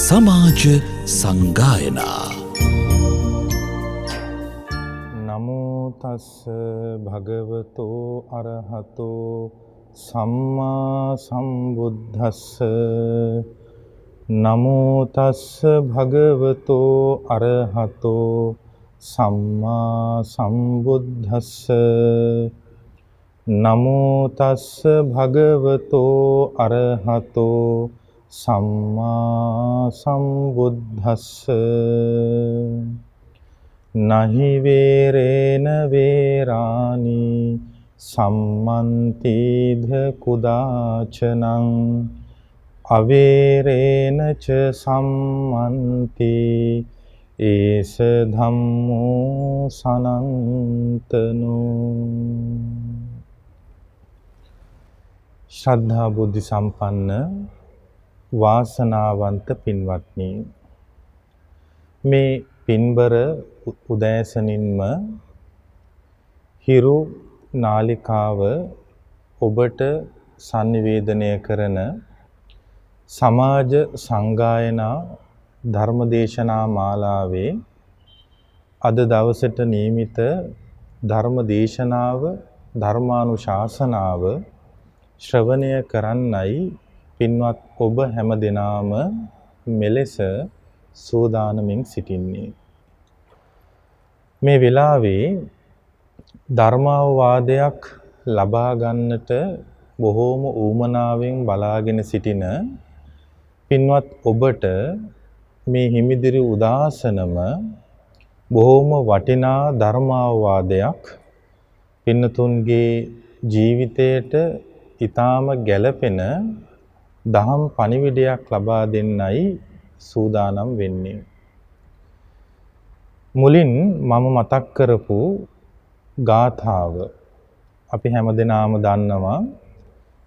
සමාජ සංගායනා. නමෝ තස්ස භගවතෝ අරහතෝ සම්මා සම්බුද්දස්ස. නමෝ තස්ස භගවතෝ අරහතෝ සම්මා සම්බුද්දස්ස. නමෝ තස්ස භගවතෝ අරහතෝ සම්මා සම්බුද්දස්ස. නහි වේරේන වේරානි සම්මන්තිධ කුදාචනං අවේරේන ච සම්මන්ති ඒස ධම්මෝ සනන්තනෝ. ශ්‍රද්ධා බුද්ධ සම්පන්න වාසනාවන්ත පින්වත්නි, මේ පින්බර උදෑසනින්ම හිරු නාලිකාව ඔබට sannivedanaya කරන සමාජ සංගායනා ධර්මදේශනා මාලාවේ අද දවසට නියමිත ධර්මදේශනාව ධර්මානුශාසනාව ශ්‍රවණය කරන්නයි පින්වත් ඔබ හැම දෙනාම මෙලෙස සූදානමින් සිටින්නේ. මේ වෙලාවේ ධර්මාවවාදයක් ලබා ගන්නට බොහෝම ඌමනාවෙන් බලාගෙන සිටින පින්වත් ඔබට මේ හිමිදිරි උදාසනම බොහෝම වටිනා ධර්මාවවාදයක් පින්නතුන්ගේ ජීවිතයට ඊටාම ගැළපෙන දහම් පණිවිඩයක් ලබා දෙන්නයි සූදානම් වෙන්නේ. මුලින් මම මතක් කරපු ගාථාව අපි හැමදෙනාම දන්නවා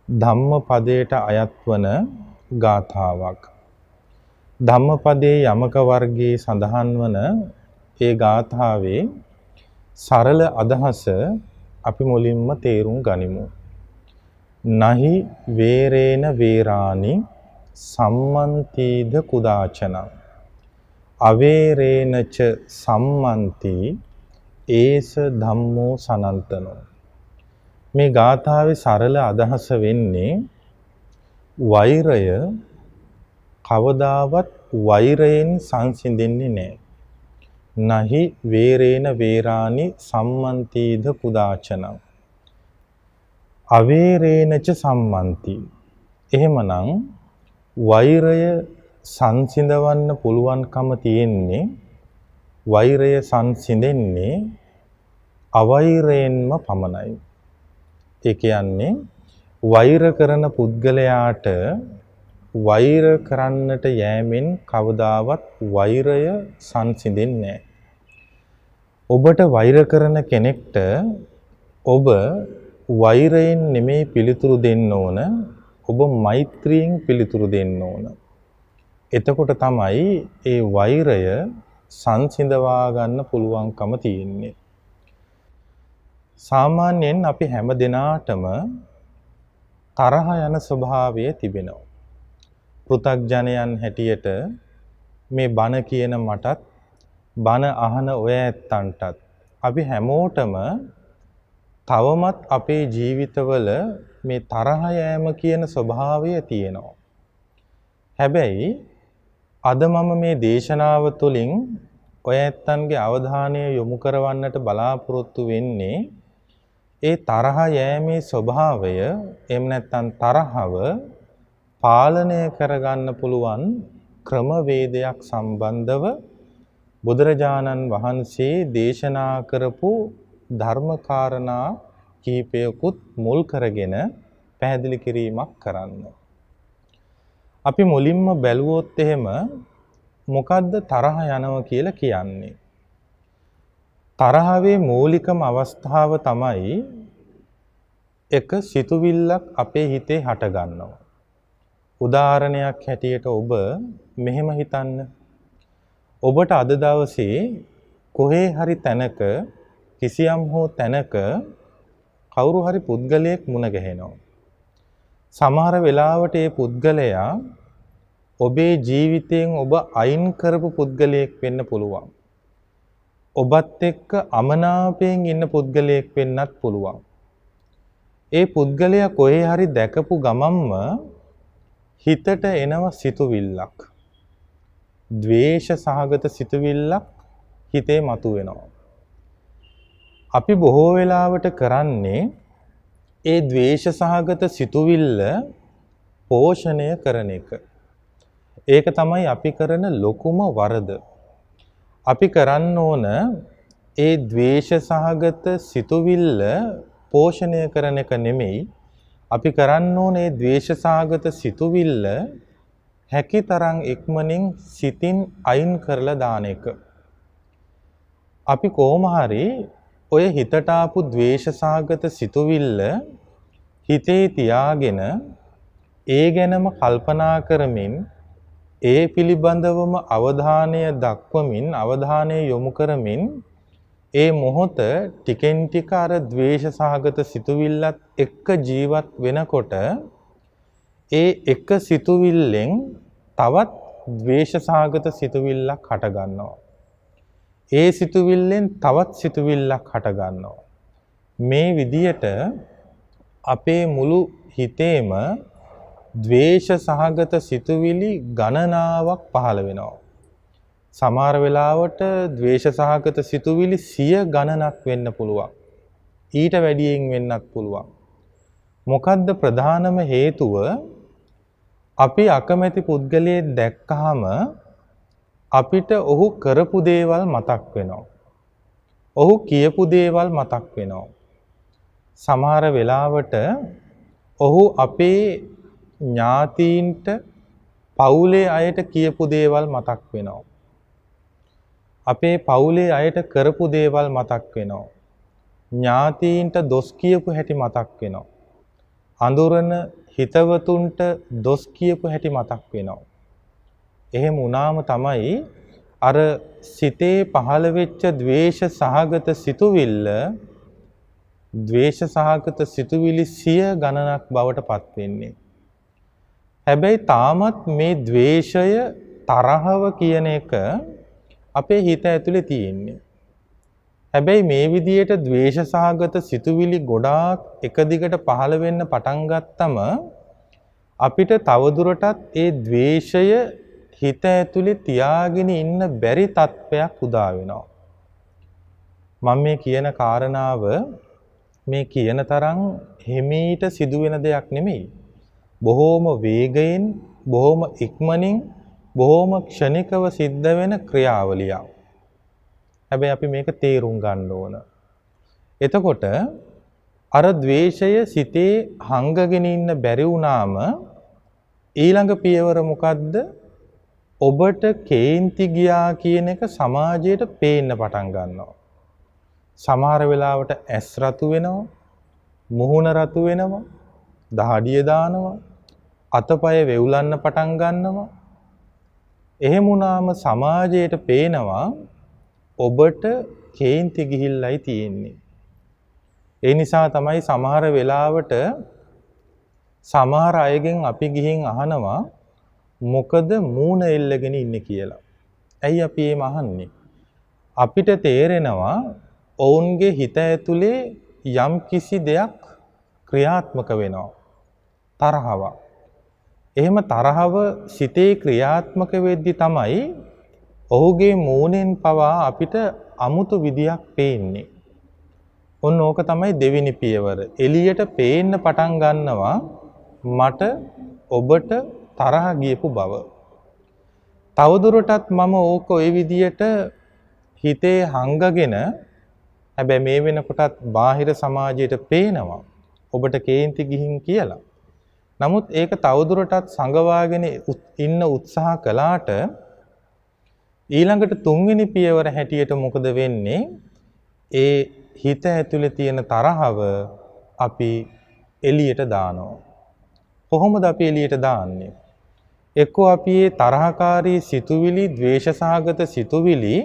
ධම්මපදයට අයත් වන ගාථාවක්. ධම්මපදයේ යමක වර්ගයේ සඳහන් වන ඒ ගාථාවේ සරල අදහස අපි මුලින්ම තේරුම් ගනිමු. නහි වේරේන වේරානි සම්මන්තිධ කුදාචනං අවේරේන ච සම්මන්ති ඒස ධම්මෝ සනන්තනෝ. මේ ගාථාවේ සරල අදහස වෙන්නේ වෛරය කවදාවත් වෛරයෙන් සංසිඳෙන්නේ නැහැ. නහි වේරේන වේරානි සම්මන්තිධ කුදාචනං අවේරේන ච සම්මන්ති. එහෙමනම් වෛරය සංසිඳවන්න පුළුවන්කම තියෙන්නේ, වෛරය සංසිඳෙන්නේ අවෛරයෙන්ම පමණයි. ඒ කියන්නේ වෛර කරන පුද්ගලයාට වෛර කරන්නට යෑමෙන් කවදාවත් වෛරය සංසිඳෙන්නේ නැහැ. ඔබට වෛර කරන කෙනෙක්ට ඔබ වෛරයෙන් නෙමෙයි පිළිතුරු දෙන්න ඕන, ඔබ මෛත්‍රියෙන් පිළිතුරු දෙන්න ඕන. එතකොට තමයි ඒ වෛරය සංසිඳවා ගන්න පුළුවන්කම තියෙන්නේ. සාමාන්‍යයෙන් අපි හැම දිනාටම තරහ යන ස්වභාවය තිබෙනවා. පෘථග්ජනයන් හැටියට මේ බණ කියන මටත් බණ අහන ඔය ඇත්තන්ටත් අපි හැමෝටම තවමත් අපේ ජීවිතවල මේ තරහ යෑම කියන ස්වභාවය තියෙනවා. හැබැයි අද මම මේ දේශනාව තුළින් ඔය ඇත්තන්ගේ අවධානය යොමු කරවන්නට බලාපොරොත්තු වෙන්නේ ඒ තරහ යෑමේ ස්වභාවය, එහෙම නැත්නම් තරහව පාලනය කරගන්න පුළුවන් ක්‍රමවේදයක් සම්බන්ධව බුදුරජාණන් වහන්සේ දේශනා කරපු ධර්මකාරණා කීපයකුත් මුල් කරගෙන පැහැදිලි කිරීමක් කරන්න. අපි මුලින්ම බැලුවොත් එහෙම මොකද්ද තරහ යනවා කියලා කියන්නේ? තරහවේ මූලිකම අවස්ථාව තමයි එක සිතුවිල්ලක් අපේ හිතේ හට ගන්නවා. උදාහරණයක් හැටියට ඔබ මෙහෙම හිතන්න. ඔබට අද දවසේ කොහේ හරි තැනක කිසියම් හෝ තැනක කවුරු හරි පුද්ගලයෙක් මුණ ගැහෙනවා. සමහර වෙලාවට ඒ පුද්ගලයා ඔබේ ජීවිතයෙන් ඔබ අයින් කරපු පුද්ගලයෙක් වෙන්න පුළුවන්. ඔබත් එක්ක අමනාපයෙන් ඉන්න පුද්ගලයෙක් වෙන්නත් පුළුවන්. ඒ පුද්ගලයා කොහේ හරි දැකපු ගමන්ම හිතට එනවා සිතුවිල්ලක්. ද්වේෂ සහගත සිතුවිල්ලක් හිතේ මතුවෙනවා. අපි බොහෝ වෙලාවට කරන්නේ ඒ ද්වේෂ සහගත සිතුවිල්ල පෝෂණය කරන එක. ඒක තමයි අපි කරන ලොකුම වරද. අපි කරන්න ඕන ඒ ද්වේෂ සහගත සිතුවිල්ල පෝෂණය කරන එක නෙමෙයි. අපි කරන්න ඕන ඒ ද්වේෂ සහගත සිතුවිල්ල හැකිතරම් ඉක්මනින් සිතින් අයින් කරලා දාන එක. අපි කොහොම හරි ඔය හිතට ආපු ද්වේෂ සහගත සිතුවිල්ල හිතේ තියාගෙන ඒ ගැනම කල්පනා කරමින් ඒ පිළිබඳවම අවධානය දක්වමින් අවධානය යොමු කරමින් ඒ මොහොත ටිකෙන් ටික අර ද්වේෂ සහගත සිතුවිල්ලත් එක්ක ජීවත් වෙනකොට ඒ එක සිතුවිල්ලෙන් තවත් ද්වේෂ සහගත සිතුවිල්ලක් හට ගන්නවා. ඒ සිතුවිල්ලෙන් තවත් සිතුවිල්ලක් හට ගන්නවා. මේ විදියට අපේ මුළු හිතේම ද්වේෂ සහගත සිතුවිලි ගණනාවක් පහළ වෙනවා. සමහර වෙලාවට ද්වේෂ සහගත සිතුවිලි 100 ගණනක් වෙන්න පුළුවන්. ඊට වැඩියෙන් වෙන්නත් පුළුවන්. මොකද්ද ප්‍රධානම හේතුව? අපි අකමැති පුද්ගලයෙක් දැක්කහම අපිට ඔහු කරපු දේවල් මතක් වෙනවා. ඔහු කියපු දේවල් මතක් වෙනවා. සමහර වෙලාවට ඔහු අපේ ඥාතීන්ට පවුලේ අයට කියපු දේවල් මතක් වෙනවා. අපේ පවුලේ අයට කරපු දේවල් මතක් වෙනවා. ඥාතීන්ට දොස් කියපු හැටි මතක් වෙනවා. අඳුරන හිතවතුන්ට දොස් කියපු හැටි මතක් වෙනවා. එහෙම වුණාම තමයි අර සිතේ පහළ වෙච්ච ද්වේෂ සහගත සිතුවිල්ල ද්වේෂ සහගත සිතුවිලි 100 ගණනක් බවට පත් වෙන්නේ. හැබැයි තාමත් මේ ද්වේෂය තරහව කියන එක අපේ හිත ඇතුලේ තියෙන්නේ. හැබැයි මේ විදියට ද්වේෂ සහගත සිතුවිලි ගොඩාක් එක දිගට පහළ වෙන්න පටන් ගත්තම අපිට තවදුරටත් ඒ ද්වේෂය හිත ඇතුලේ තියාගෙන ඉන්න බැරි තත්ත්වයක් උදා වෙනවා. මම මේ කියන කාරණාව මේ කියන තරම් හිමීට සිදුවෙන දෙයක් නෙමෙයි. බොහෝම වේගයෙන්, බොහෝම ඉක්මනින්, බොහෝම ක්ෂණිකව සිද්ධ වෙන ක්‍රියාවලියක්. හැබැයි අපි මේක තේරුම් ගන්න ඕන. එතකොට අර ද්වේෂය සිතේ හංගගෙන ඉන්න බැරි වුණාම ඊළඟ පියවර මොකද්ද? ඔබට කේන්ති ගියා කියන එක සමාජයට පේන්න පටන් ගන්නවා. සමහර වෙලාවට ඇස් රතු වෙනවා, මුහුණ රතු වෙනවා, දහඩිය දානවා, අතපය වෙවුලන්න පටන් ගන්නවා. එහෙම වුණාම සමාජයට පේනවා ඔබට කේන්ති ගිහිල්ලයි තියෙන්නේ. ඒ නිසා තමයි සමහර වෙලාවට සමහර අයගෙන් අපි ගිහින් අහනවා මොකද මූණ එල්ලගෙන ඉන්නේ කියලා. ඇයි අපි එහෙම අහන්නේ? අපිට තේරෙනවා ඔවුන්ගේ හිත ඇතුලේ යම් කිසි දෙයක් ක්‍රියාත්මක වෙනවා. තරහව. එහෙම තරහව සිතේ ක්‍රියාත්මක වෙද්දි තමයි ඔහුගේ මූණෙන් පවා අපිට අමුතු විදියක් පේන්නේ. ඔන්න ඕක තමයි දෙවෙනි පියවර. එළියට පේන්න පටන් ගන්නවා මට ඔබට තරහ ගියපු බව. තවදුරටත් මම ඕක ওই විදියට හිතේ හංගගෙන හැබැයි මේ වෙනකොටත් බාහිර සමාජයට පේනවා ඔබට කේන්ති ගිහින් කියලා. නමුත් ඒක තවදුරටත් සංගවාගෙන ඉන්න උත්සාහ කළාට ඊළඟට තුන්වෙනි පියවර හැටියට මොකද වෙන්නේ? ඒ හිත ඇතුලේ තියෙන තරහව අපි එළියට දානවා. කොහොමද අපි එළියට දාන්නේ? එක්කෝ අපි මේ තරහකාරී සිතුවිලි, ද්වේෂසහගත සිතුවිලි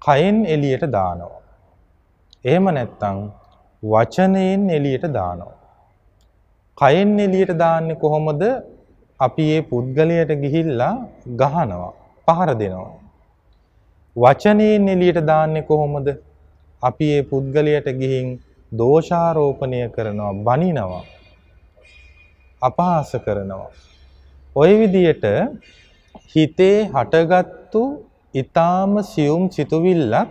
කයෙන් එළියට දානවා. එහෙම නැත්නම් වචනයෙන් එළියට දානවා. කයෙන් එළියට දාන්නේ කොහොමද? අපි ඒ පුද්ගලයාට ගිහිල්ලා ගහනවා, පහර දෙනවා. වචනයෙන් එළියට දාන්නේ කොහොමද? අපි ඒ පුද්ගලයාට ගිහින් දෝෂාරෝපණය කරනවා, බනිනවා, අපහාස කරනවා. ওই විදියට හිතේ හටගත්තු ඊ타ම සියුම් සිතුවිල්ලක්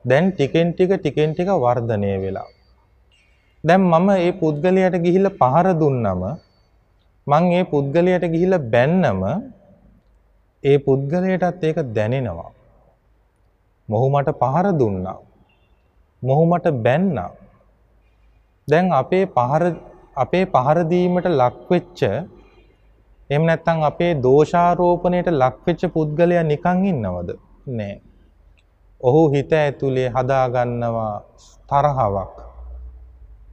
දැන් ටිකෙන් ටික වර්ධනය වෙලා. දැන් මම මේ පුද්ගලයාට ගිහිල්ලා පහර දුන්නම, මං මේ පුද්ගලයාට ගිහිල්ලා බැන්නම ඒ පුද්ගලයාටත් ඒක දැනෙනවා. මොහු මට පහර දුන්නා. මොහු මට බැන්නා. දැන් අපේ පහර දීමට ලක් වෙච්ච, එහෙම නැත්නම් අපේ දෝෂාරෝපණයට ලක් වෙච්ච පුද්ගලයා නිකන් ඉන්නවද? නෑ. ඔහු හිත ඇතුලේ හදා ගන්නවා තරහවක්.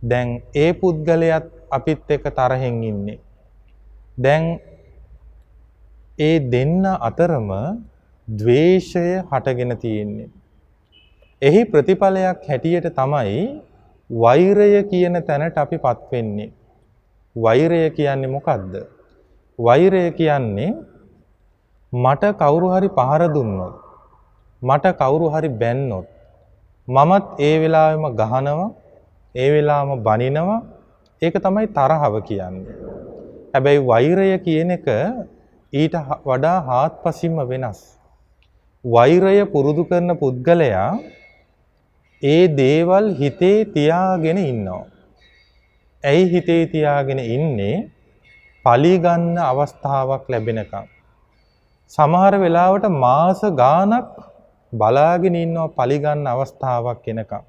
දැන් ඒ පුද්ගලයාත් අපිත් එක්ක තරහෙන් ඉන්නේ. දැන් ඒ දෙන්න අතරම ද්වේෂය හටගෙන තියෙන්නේ. එහි ප්‍රතිඵලයක් හැටියට තමයි වෛරය කියන තැනට අපිපත් වෙන්නේ. වෛරය කියන්නේ මොකද්ද? වෛරය කියන්නේ මට කවුරු හරි පහර දුන්නොත්, මට කවුරු හරි බැන්නොත්, මමත් ඒ වෙලාවෙම ගහනවා, ඒ වෙලාවම බනිනවා. ඒක තමයි තරහව කියන්නේ. හැබැයි වෛරය කියන එක ඊට වඩා හාත්පසින්ම වෙනස්. වෛරය පුරුදු කරන පුද්ගලයා ඒ දේවල් හිතේ තියාගෙන ඉන්නවා. ඇයි හිතේ තියාගෙන ඉන්නේ? පලි ගන්න අවස්ථාවක් ලැබෙනකම්. සමහර වෙලාවට මාස ගාණක් බලාගෙන ඉන්නවා පලි ගන්න අවස්ථාවක් එනකම්.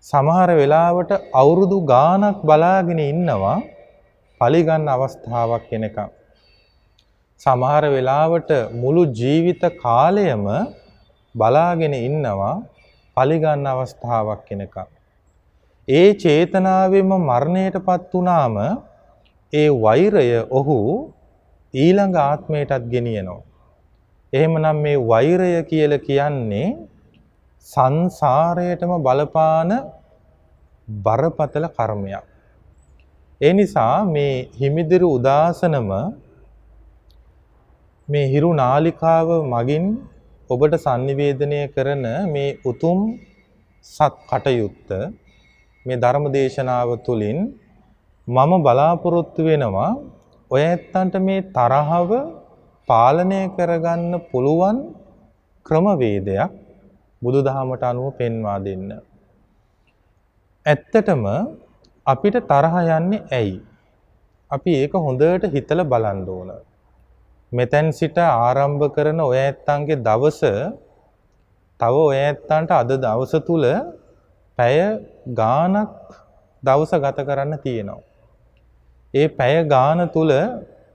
සමහර වෙලාවට අවුරුදු ගාණක් බලාගෙන ඉන්නවා පලි ගන්න අවස්ථාවක් එනකම්. සමහර වෙලාවට මුළු ජීවිත කාලයම බලාගෙන ඉන්නවා පලි ගන්න අවස්ථාවක් එනකම්. ඒ චේතනාවෙම මරණයටපත් වුණාම ඒ වෛරය ඔහු ඊළඟ ආත්මයටත් ගෙනියනවා. එහෙමනම් මේ වෛරය කියලා කියන්නේ සංසාරයටම බලපාන බරපතල කර්මයක්. ඒ නිසා මේ හිමිදිරි උදාසනම මේ හිරු නාලිකාව මගින් ඔබට sannivedanaya කරන මේ උතුම් සත් කටයුත්ත, මේ ධර්ම දේශනාව තුළින් මම බලාපොරොත්තු වෙනවා ඔය ඇත්තන්ට මේ තරහව පාලනය කරගන්න පුළුවන් ක්‍රමවේදයක් බුදුදහමට අනුව පෙන්වා දෙන්න. ඇත්තටම අපිට තරහ යන්නේ ඇයි? අපි ඒක හොඳට හිතලා බලන්න ඕන. මෙතෙන් සිට ආරම්භ කරන ඔය ඇත්තන්ගේ දවස තව ඔය ඇත්තන්ට අද දවස තුල පැය ගාණක් දවස ගත කරන්න තියෙනවා. ඒ පැය ගාන තුල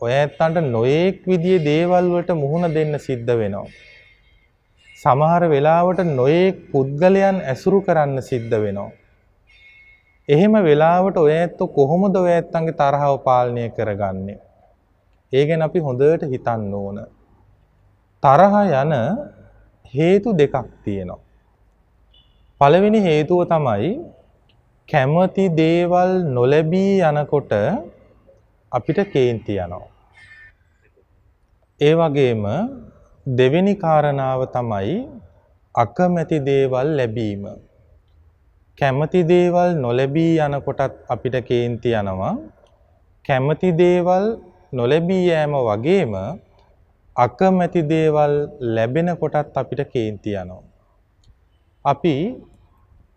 ඔය ඇත්තන්ට නොයේක් විදිහේ දේවල් වලට මුහුණ දෙන්න සිද්ධ වෙනවා. සමහර වෙලාවට නොයේක් පුද්ගලයන් ඇසුරු කරන්න සිද්ධ වෙනවා. එහෙම වෙලාවට ඔය ඇත්තෝ කොහොමද ඔය ඇත්තන්ගේ තරහව පාලනය කරගන්නේ? ඒ ගැන අපි හොඳට හිතන්න ඕන. තරහ යන හේතු දෙකක් තියෙනවා. පළවෙනි හේතුව තමයි කැමති දේවල් නොලැබී යනකොට අපිට කේන්ති යනවා. ඒ වගේම දෙවෙනි කාරණාව තමයි අකමැති දේවල් ලැබීම. කැමති දේවල් නොලැබී යනකොටත් අපිට කේන්ති යනවා. කැමති දේවල් නොලැබී යෑම වගේම අකමැති දේවල් ලැබෙන කොටත් අපිට කේන්ති යනවා. අපි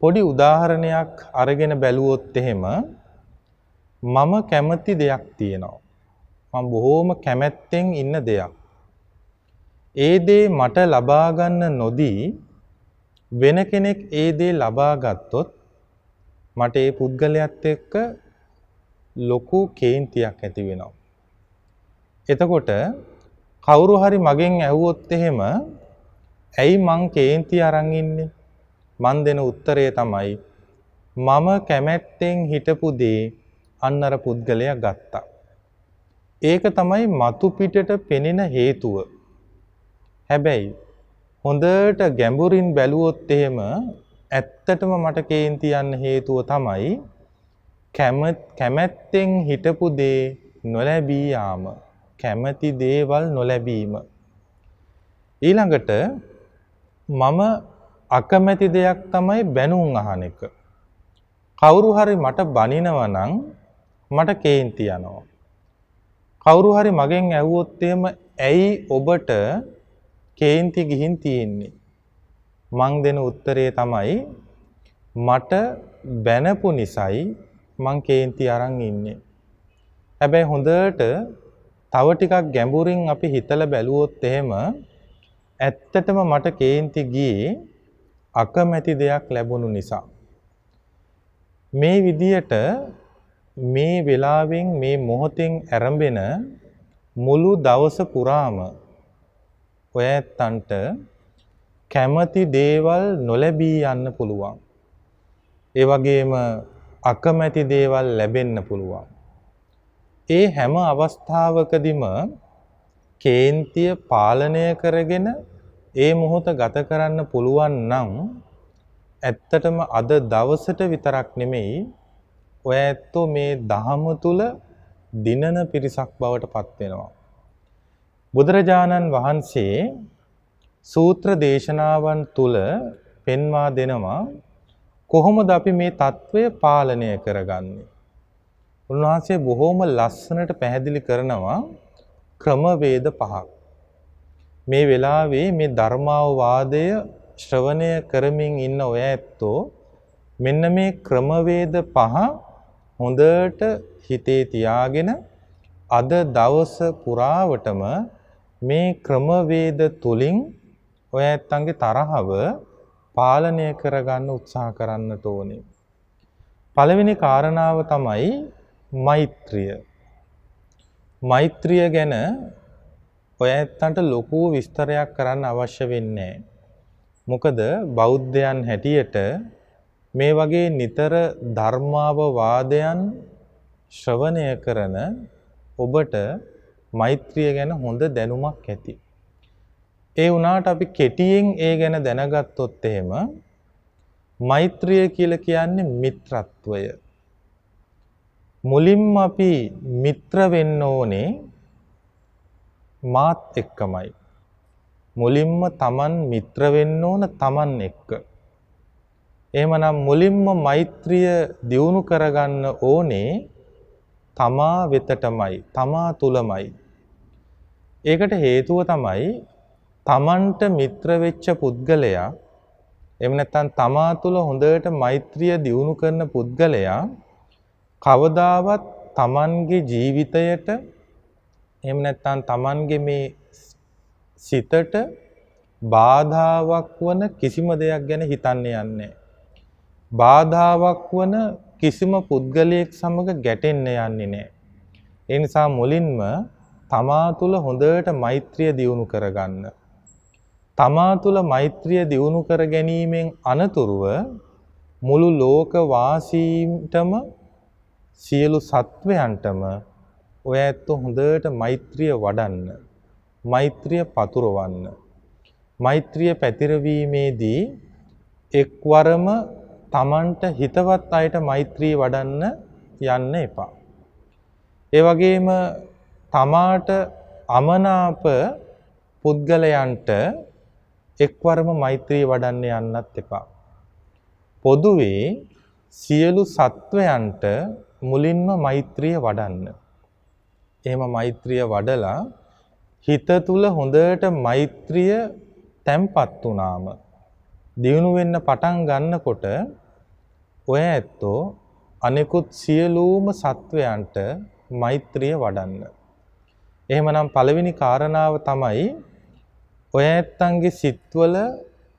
පොඩි උදාහරණයක් අරගෙන බැලුවොත් එහෙම මම කැමති දෙයක් තියෙනවා. මම බොහෝම කැමැත්තෙන් ඉන්න දෙයක්. ඒ දේ මට ලබා ගන්න නොදී වෙන කෙනෙක් ඒ දේ ලබා ගත්තොත් මට ඒ පුද්ගලයාත් එක්ක ලොකු කේන්තියක් ඇති වෙනවා. එතකොට කවුරු හරි මගෙන් ඇහුවොත් එහෙම ඇයි මං කේන්ති අරන් ඉන්නේ? මන් දෙන උත්තරය තමයි මම කැමැත්තෙන් හිටපු දේ අන්න අර පුද්ගලයා ගත්තා. ඒක තමයි මතු පිටට පෙනෙන හේතුව. හැබැයි හොඳට ගැඹුරින් බැලුවොත් එහෙම ඇත්තටම මට කේන්ති යන්න හේතුව තමයි කැමැත්තෙන් හිටපු දේ නොලැබී යාම. කැමති දේවල් නොලැබීම. ඊළඟට මම අකමැති දෙයක් තමයි බැනුම් අහන එක. කවුරු හරි මට බනිනවා නම් මට කේන්ති යනවා. කවුරු හරි මගෙන් ඇහුවොත් එහෙම ඇයි ඔබට කේන්ති ගිහින් තියෙන්නේ? මං දෙන උත්තරේ තමයි මට බැනපු නිසායි මං කේන්ති අරන් ඉන්නේ. හැබැයි හොඳට තව ටිකක් ගැඹුරින් අපි හිතලා බැලුවොත් එහෙම ඇත්තටම මට කේන්ති ගියේ අකමැති දෙයක් ලැබුණු නිසා. මේ විදියට මේ වෙලාවෙන් මේ මොහොතෙන් ආරම්භෙන මුළු දවස පුරාම ඔයත්තන්ට කැමති දේවල් නොලැබී යන්න පුළුවන්. ඒ වගේම අකමැති දේවල් ලැබෙන්න පුළුවන්. ඒ හැම අවස්ථාවකදීම කේන්තිය පාලනය කරගෙන ඒ මොහොත ගත කරන්න පුළුවන් නම් ඇත්තටම අද දවසට විතරක් නෙමෙයි ඔය ඇත්තෝ මේ දහම තුල දිනන පිරිසක් බවට පත් වෙනවා. බුදුරජාණන් වහන්සේ සූත්‍ර දේශනාවන් තුල පෙන්වා දෙනවා කොහොමද අපි මේ తත්වය පාලනය කරගන්නේ. උන්වහන්සේ බොහොම ලස්සනට පැහැදිලි කරනවා ක්‍රමවේද පහක්. මේ වෙලාවේ මේ ධර්මාවවාදය ශ්‍රවණය කරමින් ඉන්න ඔය ඇත්තෝ මෙන්න මේ ක්‍රමවේද පහ හොඳට හිතේ තියාගෙන අද දවස පුරාවටම මේ ක්‍රමවේද තුලින් ඔය ඇත්තන්ගේ තරහව පාලනය කරගන්න උත්සාහ කරන්නට ඕනේ. පළවෙනි කාරණාව තමයි මෛත්‍රිය. මෛත්‍රිය ගැන ඔය ඇත්තන්ට ලොකු විස්තරයක් කරන්න අවශ්‍ය වෙන්නේ නැහැ. මොකද බෞද්ධයන් හැටියට මේ වගේ නිතර ධර්මාවවාදයන් ශ්‍රවණය කරන ඔබට මෛත්‍රිය ගැන හොඳ දැනුමක් ඇති. ඒ වුණාට අපි කෙටියෙන් ඒ ගැන දැනගත්තොත් එහෙම මෛත්‍රිය කියලා කියන්නේ මිත්‍රත්වය. මුලින්ම අපි මිත්‍ර වෙන්න ඕනේ මාත් එක්කමයි. මුලින්ම Taman මිත්‍ර වෙන්න ඕන Taman එක්ක. එහෙමනම් මුලින්ම මෛත්‍රිය දියුණු කරගන්න ඕනේ තමා වෙතටමයි, තමා තුලමයි. ඒකට හේතුව තමයි Tamanට මිත්‍ර වෙච්ච පුද්ගලයා එහෙම නැත්නම් තමා තුල හොඳට මෛත්‍රිය දියුණු කරන පුද්ගලයා කවදාවත් Tamanගේ ජීවිතයට එහෙම නැත්නම් Tamanගේ මේ සිතට බාධාවක් වන කිසිම දෙයක් ගැන හිතන්නේ යන්නේ. බාධාවක් වන කිසිම පුද්ගලයෙක් සමග ගැටෙන්න යන්නේ නැහැ. ඒ නිසා මුලින්ම තමා තුළ හොඳට මෛත්‍රිය දියුණු කරගන්න. තමා තුළ මෛත්‍රිය දියුණු කර ගැනීමෙන් අනතුරුව මුළු ලෝක වාසීන්ටම සියලු සත්වයන්ටම ඔය ඇත්තෝ හොඳට මෛත්‍රිය වඩන්න. මෛත්‍රිය පතුරවන්න. මෛත්‍රිය පැතිරවීමේදී එක්වරම Tamanට හිතවත් අයට මෛත්‍රී වඩන්න යන්න එපා. ඒ වගේම තමාට අමනාප පුද්ගලයන්ට එක්වරම මෛත්‍රී වඩන්න යන්නත් එපා. පොදුවේ සියලු සත්වයන්ට මුලින්ම මෛත්‍රිය වඩන්න. එහෙම මෛත්‍රිය වඩලා හිත තුල හොඳට මෛත්‍රිය තැම්පත් වුණාම දියුණු වෙන්න පටන් ගන්නකොට ඔය ඇත්තෝ අනිකුත් සියලුම සත්වයන්ට මෛත්‍රිය වඩන්න. එහෙමනම් පළවෙනි කාරණාව තමයි ඔය ඇත්තන්ගේ සිත්වල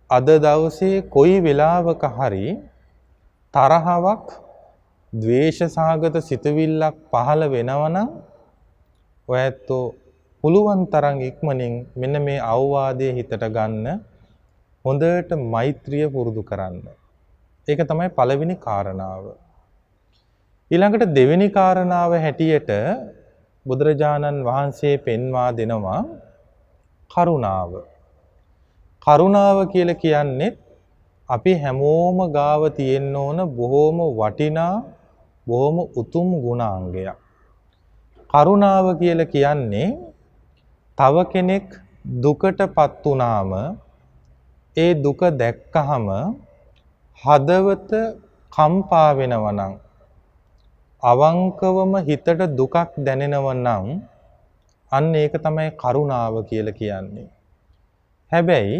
අද දවසේ කොයි වෙලාවක හරි තරහවක්, ද්වේෂ සහගත සිතවිල්ලක් පහළ වෙනවනම් ඔය ඇත්තෝ පුළුවන් තරම් ඉක්මනින් මෙන්න මේ අවවාදයේ හිතට ගන්න හොඳට මෛත්‍රිය පුරුදු කරන්න. ඒක තමයි පළවෙනි කාරණාව. ඊළඟට දෙවෙනි කාරණාව හැටියට බුදුරජාණන් වහන්සේ පෙන්වා දෙනවා කරුණාව. කරුණාව කියලා කියන්නේ අපි හැමෝම ගාව තියෙන්න ඕන බොහොම වටිනා බොහොම උතුම් ගුණාංගයක්. කරුණාව කියලා කියන්නේ තව කෙනෙක් දුකටපත් වුණාම ඒ දුක දැක්කහම හදවත කම්පා වෙනවා නම් අවංකවම හිතට දුකක් දැනෙනවා නම් අන්න ඒක තමයි කරුණාව කියලා කියන්නේ. හැබැයි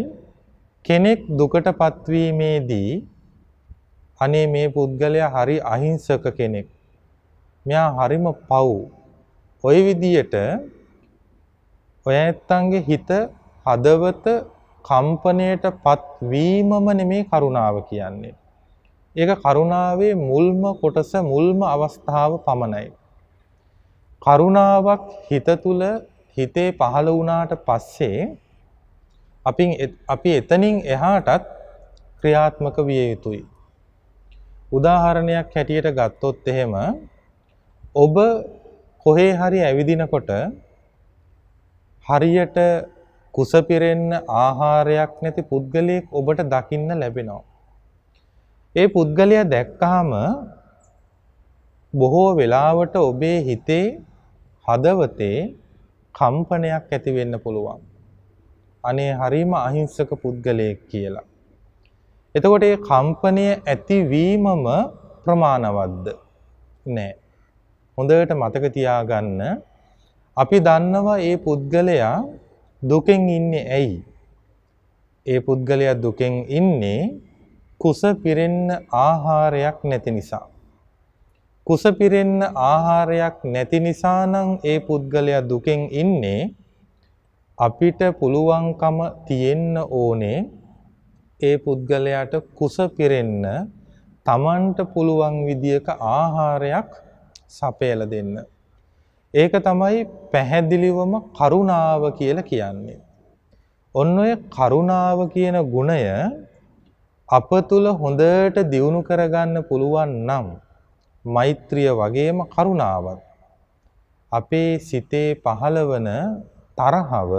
කෙනෙක් දුකටපත් වීමේදී අනේ මේ පුද්ගලයා හරි අහිංසක කෙනෙක්. මෙයා හරිම පව්. ওই විදියට ඔය ඇත්තන්ගේ හිත හදවත කම්පණයටපත් වීමම නෙමේ කරුණාව කියන්නේ. ඒක කරුණාවේ මුල්ම කොටස මුල්ම අවස්ථාව පමණයි. කරුණාවක් හිත තුල හිතේ පහළ වුණාට පස්සේ අපි එතනින් එහාටත් ක්‍රියාත්මක විය යුතුයි. උදාහරණයක් හැටියට ගත්තොත් එහෙම ඔබ කොහේ හරි ඇවිදිනකොට හරියට කුස පිරෙන්න ආහාරයක් නැති පුද්ගලයෙක් ඔබට දකින්න ලැබෙනවා. ඒ පුද්ගලයා දැක්කහම බොහෝ වෙලාවට ඔබේ හිතේ හදවතේ කම්පනයක් ඇති වෙන්න පුළුවන්. අනේ හරිම අහිංසක පුද්ගලයෙක් කියලා. එතකොට මේ කම්පනය ඇතිවීමම ප්‍රමාණවත්ද? නෑ. හොඳට මතක තියාගන්න. අපි දන්නවා මේ පුද්ගලයා දුකෙන් ඉන්නේ ඇයි? ඒ පුද්ගලයා දුකෙන් ඉන්නේ කුස පිරෙන්න ආහාරයක් නැති නිසා. කුස පිරෙන්න ආහාරයක් නැති නිසා නම් ඒ පුද්ගලයා දුකෙන් ඉන්නේ. අපිට පුළුවන්කම තියෙන්න ඕනේ ඒ පුද්ගලයාට කුස පිරෙන්න තමන්ට පුළුවන් විදියක ආහාරයක් සපයලා දෙන්න. ඒක තමයි පැහැදිලිවම කරුණාව කියලා කියන්නේ. ඔන්න ඔය කරුණාව කියන ගුණය අප තුල හොඳට දියුණු කරගන්න පුළුවන් නම් මෛත්‍රිය වගේම කරුණාවත් අපේ සිතේ පහළවන තරහව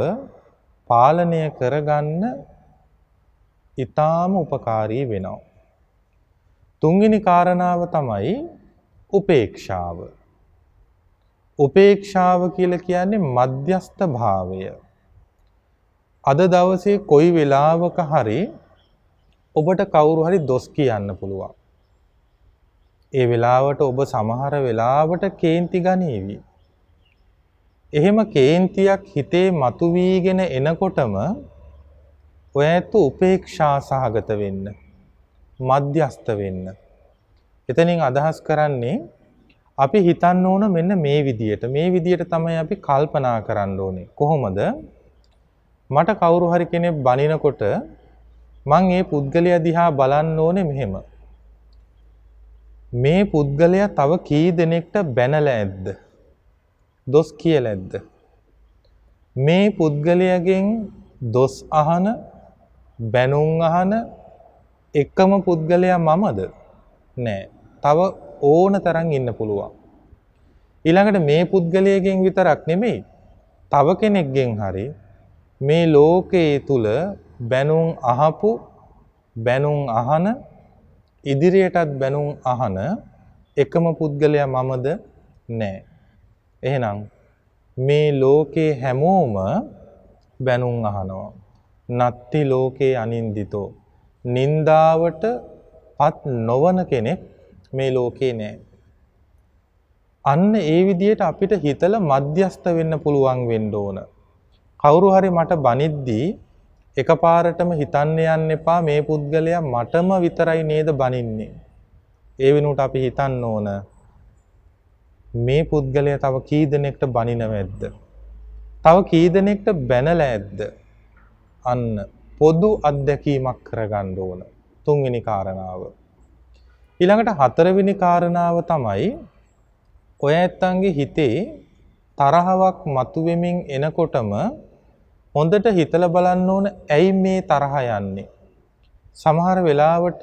පාලනය කරගන්න ඊටාම උපකාරී වෙනවා. තුන්වෙනි කාරණාව තමයි උපේක්ෂාව. උපේක්ෂාව කියලා කියන්නේ මධ්‍යස්ථ භාවය. අද දවසේ කොයි වෙලාවක හරි ඔබට කවුරු හරි දොස් කියන්න පුළුවන්. ඒ වෙලාවට ඔබ සමහර වෙලාවට කේන්ති ගනීවි. එහෙම කේන්තියක් හිතේ මතුවීගෙන එනකොටම ඔයත් උපේක්ෂා සහගත වෙන්න. මධ්‍යස්ථ වෙන්න. එතනින් අදහස් කරන්නේ අපි හිතන්න ඕන මෙන්න මේ විදියට තමයි අපි කල්පනා කරන්න ඕනේ. කොහොමද? මට කවුරු හරි කෙනෙක් බනිනකොට මං ඒ පුද්ගලයා දිහා බලන්න ඕනේ මෙහෙම. මේ පුද්ගලයා තව කී දෙනෙක්ට බැනලා ඇද්ද? දොස් කියලා ඇද්ද? මේ පුද්ගලයාගෙන් දොස් අහන, බැනුම් අහන එකම පුද්ගලයා මමද? නෑ. තව ඕන තරම් ඉන්න පුළුවන්. ඊළඟට මේ පුද්ගලයාගෙන් විතරක් නෙමෙයි තව කෙනෙක්ගෙන් හරි මේ ලෝකයේ තුල බැනුම් අහපු, බැනුම් අහන, ඉදිරියටත් බැනුම් අහන එකම පුද්ගලයා මමද? නෑ. එහෙනම් මේ ලෝකේ හැමෝම බැනුම් අහනවා. නත්ති ලෝකේ අනින්දිතෝ. නින්දාවට පත් නොවන කෙනෙක් මේ ලෝකේ නෑ. අන්න ඒ විදිහට අපිට හිතලා මධ්‍යස්ත වෙන්න පුළුවන් වෙන්න ඕන. කවුරු හරි මට බනිද්දී එකපාරටම හිතන්න යන්න එපා මේ පුද්ගලයා මටම විතරයි නේද බනින්නේ. ඒ වෙනුවට අපි හිතන්න ඕන මේ පුද්ගලයා තව කී දෙනෙක්ට බනිනවද? තව කී දෙනෙක්ට බැනලා ඇද්ද? අන්න පොදු අත්දැකීමක් කරගන්න ඕන. තුන්වෙනි කාරණාව. ඊළඟට හතරවෙනි කාරණාව තමයි ඔය ඇත්තන්ගේ හිතේ තරහවක් මතුවෙමින් එනකොටම හොඳට හිතලා බලන්න ඕන ඇයි මේ තරහ යන්නේ? සමහර වෙලාවට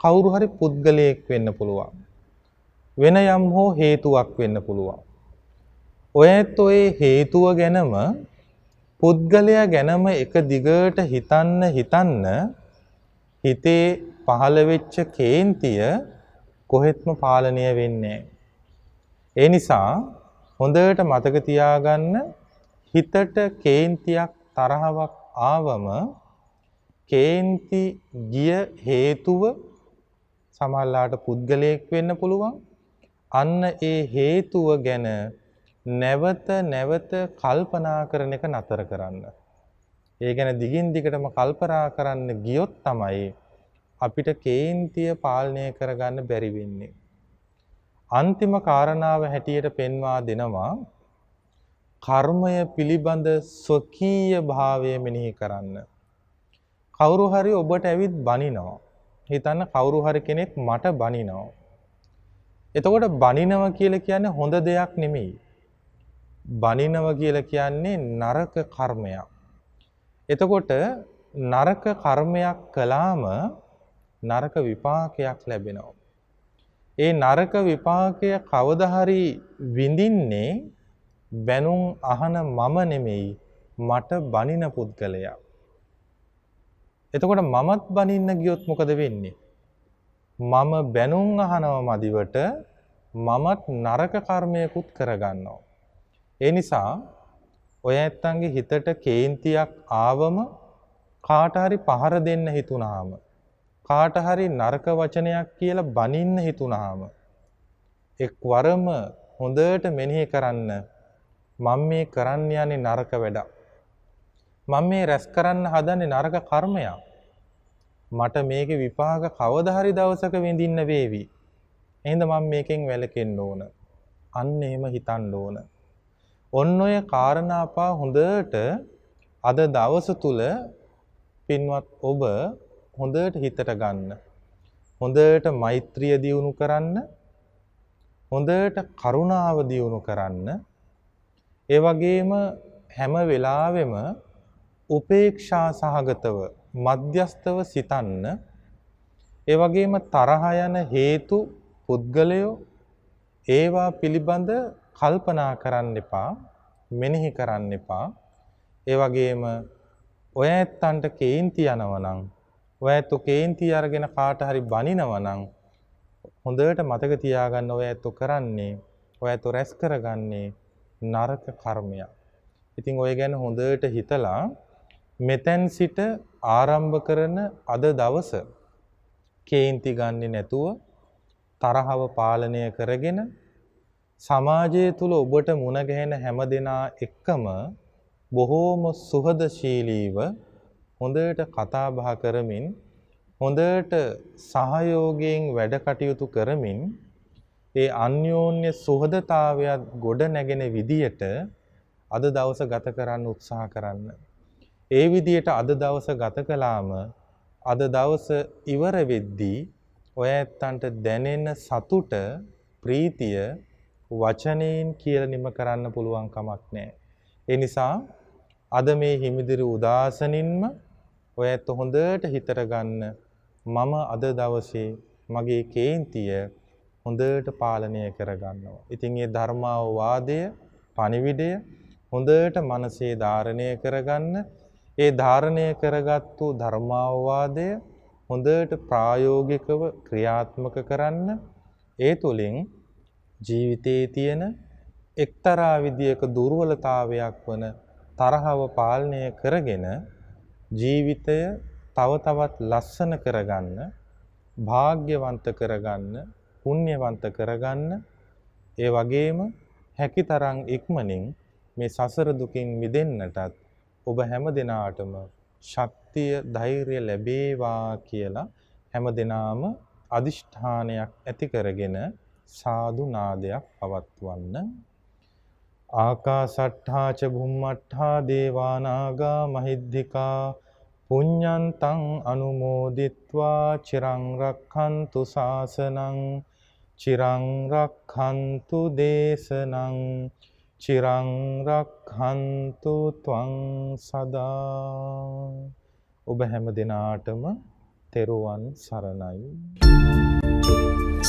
කවුරු හරි පුද්ගලයෙක් වෙන්න පුළුවන්. වෙන යම් හෝ හේතුවක් වෙන්න පුළුවන්. ඔයත් ඔය හේතුව ගැනම පුද්ගලයා ගැනම එක දිගට හිතන්න හිතේ පහළ වෙච්ච කේන්තිය කොහෙත්ම පාලනය වෙන්නේ නැහැ. ඒ නිසා හොඳට මතක තියාගන්න හිතට කේන්තියක් තරහවක් ආවම කේන්ති ගිය හේතුව සමහරලාට පුද්ගලයෙක් වෙන්න පුළුවන්. අන්න ඒ හේතුව ගැන නැවත නැවත කල්පනා කරන එක නතර කරන්න. ඒ ගැන දිගින් දිගටම කල්පනා කරන්න ගියොත් තමයි අපිට කේන්තිය පාලනය කරගන්න බැරි වෙන්නේ. අන්තිම කාරණාව හැටියට පෙන්වා දෙනවා කර්මය පිළිබඳ ස්වකීය භාවය මෙනෙහි කරන්න. කවුරු හරි ඔබට ඇවිත් බනිනවා. හිතන්න කවුරු හරි කෙනෙක් මට බනිනවා. එතකොට බනිනවා කියලා කියන්නේ හොඳ දෙයක් නෙමෙයි. බනිනවා කියලා කියන්නේ නරක කර්මයක්. එතකොට නරක කර්මයක් කළාම නරක විපාකයක් ලැබෙනවා. ඒ නරක විපාකය කවදා හරි විඳින්නේ බැනුම් අහන මම නෙමෙයි මට බනින පුද්ගලයා. එතකොට මමත් බනින්න ගියොත් මොකද වෙන්නේ? මම බැනුම් අහනව මදිවට මමත් නරක කර්මයකුත් කරගන්නවා. ඒ නිසා ඔය ඇත්තන්ගේ හිතට කේන්තියක් ආවම කාට හරි පහර දෙන්න හිතුණාම කාට හරි නරක වචනයක් කියලා බනින්න හිතුණාම එක්වරම හොඳට මෙනෙහි කරන්න මම මේ කරන්න යන්නේ නරක වැඩක්. මම මේ රැස් කරන්න හදන්නේ නරක කර්මයක්. මට මේකේ විපාක කවදා හරි දවසක විඳින්න වේවි. එහෙනම් මම මේකෙන් වැළකෙන්න ඕන. අන්න එහෙම හිතන්න ඕන. ඔන්න ඔය කාරණාපා හොඳට අද දවස තුල පින්වත් ඔබ හොඳට හිතට ගන්න. හොඳට මෛත්‍රිය දියුණු කරන්න. හොඳට කරුණාව දියුණු කරන්න. ඒ වගේම හැම වෙලාවෙම උපේක්ෂා සහගතව මධ්‍යස්තව සිතන්න. ඒ වගේම තරහ යන හේතු පුද්ගලයෝ ඒවා පිළිබඳ කල්පනා කරන්න එපා, මෙනෙහි කරන්න එපා. ඒ වගේම ඔය ඇත්තන්ට කේන්ති යනවා නම් ඔය ඇත්තු කේන්ති අරගෙන කාට හරි බනිනවා නම් හොඳට මතක තියාගන්න ඔය ඇත්තු කරන්නේ ඔය ඇත්තු රැස් කරගන්නේ නරක කර්මයක්. ඉතින් ඔය ගැන හොඳට හිතලා මෙතෙන් සිට ආරම්භ කරන අද දවස කේන්ති ගන්නේ නැතුව තරහව පාලනය කරගෙන සමාජය තුල ඔබට මුණ ගැහෙන හැම දෙනා එක්කම බොහෝම සුහදශීලීව හොඳට කතා බහ කරමින් හොඳට සහයෝගයෙන් වැඩ කටයුතු කරමින් ඒ අන්‍යෝන්‍ය සුහදතාවයත් ගොඩ නැගෙන විදියට අද දවස ගත කරන්න උත්සාහ කරන්න. ඒ විදියට අද දවස ගත කළාම අද දවස ඉවර වෙද්දී ඔය ඇත්තන්ට දැනෙන සතුට ප්‍රීතිය වචනයෙන් කියලා නිම කරන්න පුළුවන් කමක් නැහැ. ඒ නිසා අද මේ හිමිදිරි උදාසනින්ම ඔය ඇත්ත හොඳට හිතට ගන්න මම අද දවසේ මගේ කේන්තිය හොඳට පාලනය කරගන්නවා. ඉතින් මේ ධර්මාවවාදය පණිවිඩය හොඳට මනසේ ධාරණය කරගන්න. ඒ ධාරණය කරගත්තු ධර්මාවවාදය හොඳට ප්‍රායෝගිකව ක්‍රියාත්මක කරන්න. ඒ තුලින් ජීවිතයේ තියෙන එක්තරා විදියක දුර්වලතාවයක් වන තරහව පාලනය කරගෙන ජීවිතය තව තවත් ලස්සන කරගන්න, භාග්‍යවන්ත කරගන්න, පුණ්‍යවන්ත කරගන්න. ඒ වගේම හැකිතරම් ඉක්මනින් මේ සසර දුකින් මිදෙන්නටත් ඔබ හැම දිනාටම ශක්තිය ධෛර්යය ලැබේවා කියලා හැම දිනාම අදිෂ්ඨානයක් ඇති කරගෙන සාදු නාදයක් පවත්වන්න. ආකාසට්ඨා ච බුම්මට්ඨා දේවානාගා මහිද්దికා පුඤ්ඤන්තං අනුමෝදිත්වා චිරං රක්ඛන්තු ශාසනං චිරං රක්ඛන්තු දේශනං චිරං රක්ඛන්තු ත්වං සදා. ඔබ හැම දිනාටම තෙරුවන් සරණයි.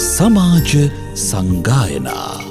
සමාජ සංගායනා